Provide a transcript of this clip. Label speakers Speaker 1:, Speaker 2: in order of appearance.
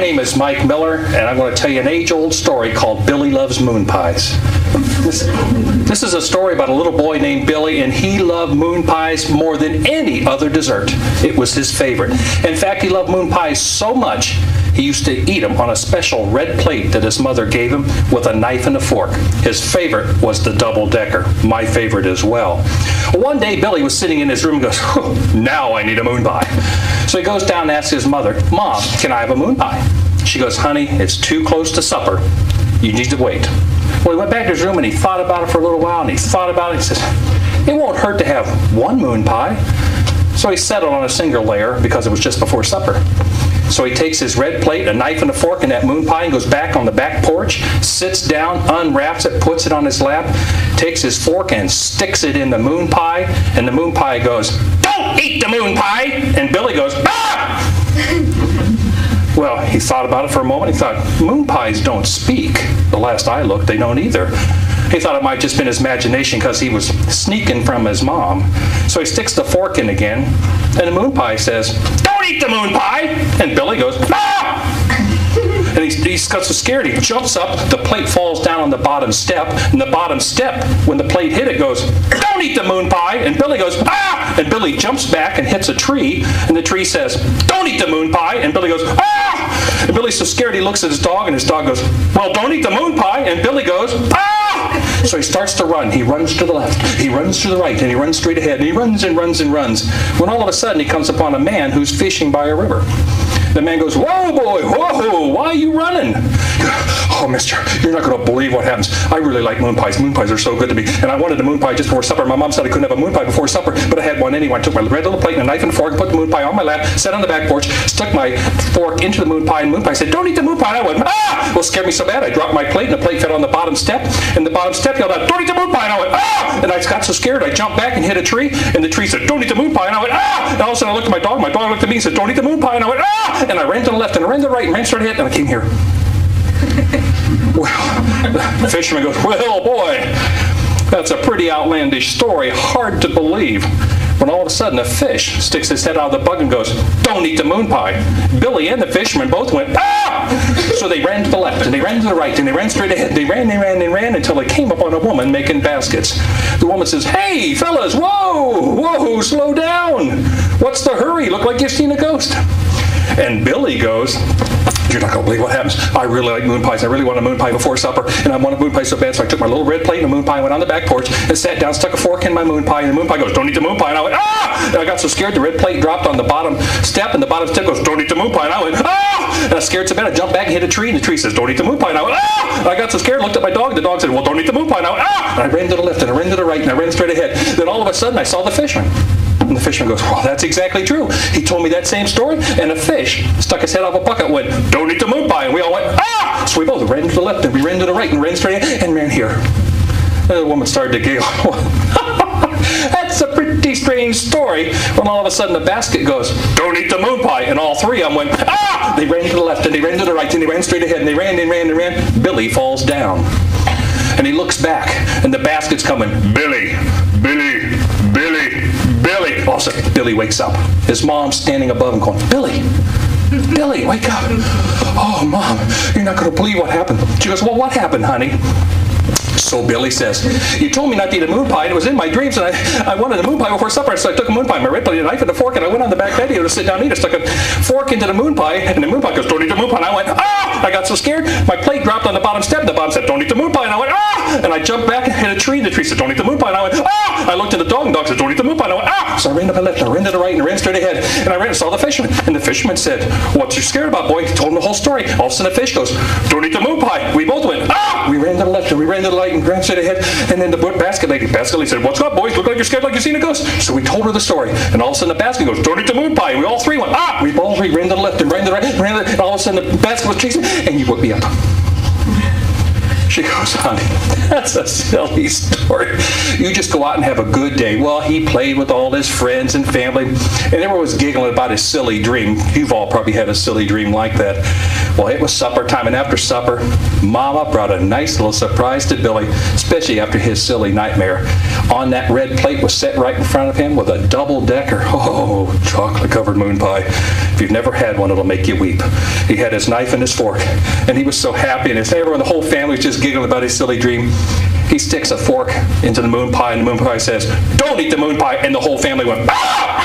Speaker 1: name is Mike Miller, and I'm going to tell you an age-old story called Billy Loves Moon Pies. This is a story about a little boy named Billy, and he loved moon pies more than any other dessert. It was his favorite. In fact, he loved moon pies so much, he used to eat them on a special red plate that his mother gave him with a knife and a fork. His favorite was the double-decker, my favorite as well. One day, Billy was sitting in his room and goes, now I need a moon pie. So he goes down and asks his mother, Mom, can I have a moon pie? She goes, honey, it's too close to supper. You need to wait. Well, he went back to his room and he thought about it for a little while, and he thought about it. He says, it won't hurt to have one moon pie. So he settled on a single layer because it was just before supper. So he takes his red plate, a knife and a fork, and that moon pie, and goes back on the back porch, sits down, unwraps it, puts it on his lap, takes his fork and sticks it in the moon pie, and the moon pie goes, don't eat the moon pie! And Billy goes, ah! Well, he thought about it for a moment. He thought, moon pies don't speak. The last I looked, they don't either. He thought it might have just been his imagination because he was sneaking from his mom. So he sticks the fork in again, and the moon pie says, don't eat the moon pie! And Billy goes, ah! And he got so scared, he jumps up, the plate falls down on the bottom step, and the bottom step, when the plate hit it, goes, don't eat the moon pie! And Billy goes, ah! And Billy jumps back and hits a tree, and the tree says, don't eat the moon pie! And Billy goes, ah! And Billy's so scared he looks at his dog, and his dog goes, well, don't eat the moon pie! And Billy goes, ah! So he starts to run. He runs to the left, he runs to the right, and he runs straight ahead, and he runs and runs and runs, when all of a sudden he comes upon a man who's fishing by a river. The man goes, whoa, boy, whoa, why are you running? Oh, mister, you're not going to believe what happens. I really like moon pies. Moon pies are so good to me. And I wanted a moon pie just before supper. My mom said I couldn't have a moon pie before supper, but I had one anyway. I took my red little plate and a knife and a fork, put the moon pie on my lap, sat on the back porch, stuck my fork into the moon pie, and the moon pie said, don't eat the moon pie. And I went, ah! Well, it scared me so bad, I dropped my plate, and the plate fell on the bottom step, and the bottom step yelled out, don't eat the moon pie. And I went, ah! And I got so scared, I jumped back and hit a tree, and the tree said, don't eat the moon pie. And I went, ah! And all of a sudden I looked at my dog looked at me and said, don't eat the moon pie. And I went, ah! And I ran to the left, and I ran to the right, and ran straight ahead, and I came here. Well, the fisherman goes, well, boy, that's a pretty outlandish story, hard to believe. When all of a sudden a fish sticks his head out of the bug and goes, don't eat the moon pie. Billy and the fisherman both went, ah! So they ran to the left, and they ran to the right, and they ran straight ahead. They ran until they came upon a woman making baskets. The woman says, hey, fellas, whoa, slow down. What's the hurry? Look like you've seen a ghost. And Billy goes, you're not going to believe what happens. I really like moon pies. I really want a moon pie before supper, and I want a moon pie so bad, so I took my little red plate and a moon pie, went on the back porch, and sat down, stuck a fork in my moon pie, and the moon pie goes, don't eat the moon pie. And I went, ah! And I got so scared, the red plate dropped on the bottom step, and the bottom step goes, don't eat the moon pie. And I went, ah! And I was scared so bad, I jumped back and hit a tree, and the tree says, don't eat the moon pie. And I went, ah! And I got so scared, looked at my dog, the dog said, well, don't eat the moon pie. And I went, ah! And I ran to the left, and I ran to the right, and I ran straight ahead. Then all of a sudden, I saw the fisherman. And the fisherman goes, well, that's exactly true. He told me that same story, and a fish stuck his head off a bucket and went, don't eat the moon pie. And we all went, ah! So we both ran to the left, and we ran to the right, and ran straight ahead, and ran here. And the woman started to giggle. That's a pretty strange story. When all of a sudden the basket goes, don't eat the moon pie. And all three of them went, ah! They ran to the left, and they ran to the right, and they ran straight ahead, and they ran and ran and ran. Billy falls down. And he looks back, and the basket's coming, Billy, Billy, Billy, Billy. All of a sudden, Billy wakes up. His mom's standing above him going, Billy, Billy, wake up. Oh, Mom, you're not going to believe what happened. She goes, well, what happened, honey? So Billy says, you told me not to eat a moon pie, and it was in my dreams, and I wanted a moon pie before supper, so I took a moon pie, my red plate, a knife, and a fork, and I went on the back patio to sit down and eat. I stuck a fork into the moon pie, and the moon pie goes, don't eat the moon pie. And I went, ah! I got so scared, my plate dropped on the bottom step, and the bottom said, don't eat the moon pie. And I went, ah! And I jumped back and hit a tree, and the tree said, don't eat the moon pie. And I went, ah! I looked at the dog, and the dog said, don't eat the moon pie. And I went, ah! So I ran to my left, and I ran to the right, and I ran straight ahead, and I ran and saw the fisherman. And the fisherman said, what you scared about, boy? He told him the whole story. All of a sudden the fish goes, don't eat the moon pie. We both went, ah! We ran to the left, and we ran to the right, and ran straight ahead. And then the basket lady said, what's up, boys? Look like you're scared like you've seen a ghost. So we told her the story. And all of a sudden the basket goes, don't eat the moon pie. And we all three went, ah! We all three ran to the left and ran to the right. And all of a sudden the basket was chasing, and you woke me up. She goes, honey, that's a silly story. You just go out and have a good day. Well, he played with all his friends and family, and everyone was giggling about his silly dream. You've all probably had a silly dream like that. Well, it was supper time, and after supper, Mama brought a nice little surprise to Billy, especially after his silly nightmare. On that red plate was set right in front of him with a double-decker, chocolate-covered moon pie. If you've never had one, it'll make you weep. He had his knife and his fork, and he was so happy, and everyone, the whole family was just giggling about his silly dream. He sticks a fork into the moon pie, and the moon pie says, "Don't eat the moon pie," and the whole family went, "Ah!"